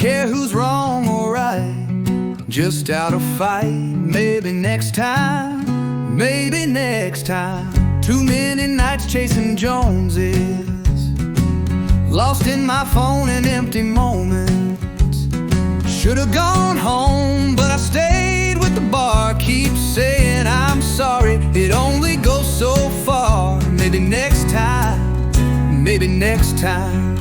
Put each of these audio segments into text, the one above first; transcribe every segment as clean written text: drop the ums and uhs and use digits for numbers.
care who's wrong or right, just out of fight. Maybe next time, maybe next time. Too many nights chasing Joneses, lost in my phone and empty moments. Should've gone home, but I stayed with the bar. Keep saying I'm sorry, it only goes so far. Maybe next time, maybe next time.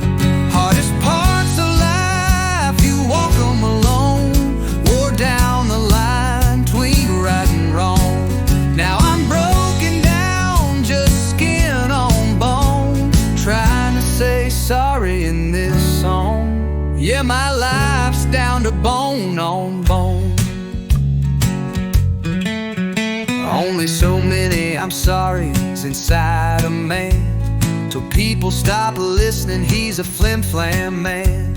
Hardest parts of life, you walk them alone. Wore down the line between right and wrong. Now I'm broken down, just skin on bone, trying to say sorry in this song. Yeah, my life's down to bone on bone. Only so many I'm sorry's inside a man, till people stop listening. He's a flim-flam man.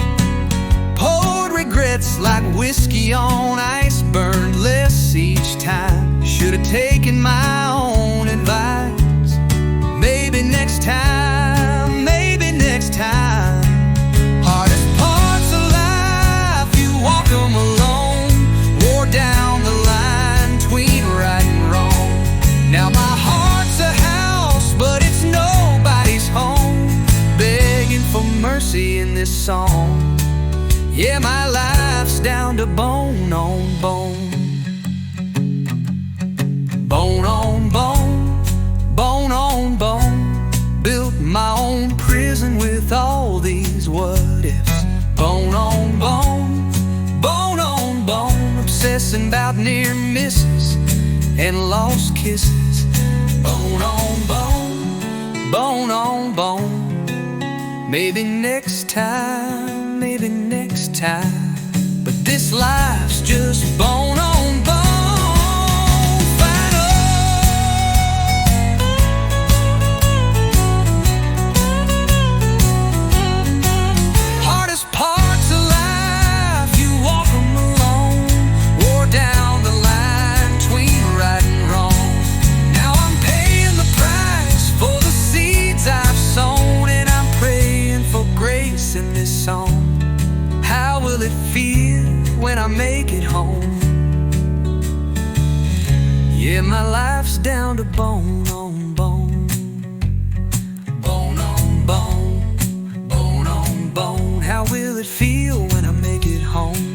Poured regrets like whiskey on ice, burned less each time. Should've taken my own advice. Maybe next time, maybe next time. Hardest parts of life, you walk them alone. Wore down the line between right and wrong. Now my heart's a house, but it's nobody's home. Begging for mercy in this song. Yeah, my life's down to bone on bone. Bone on bone, bone on bone. Built my own prison with all these what ifs. Bone on bone, bone on bone. Obsessing about near misses and lost kisses. Bone on bone, bone on bone. Maybe next time, maybe next time. But this life's just bone on bone. Final. Hardest parts of life, you walk them alone. Wore down the line between right and wrong. Now I'm paying the price for the seeds I've sown, and I'm praying for grace in this song. How will it feel when I make it home? Yeah, my life's down to bone on bone. Bone on bone, bone on bone. How will it feel when I make it home?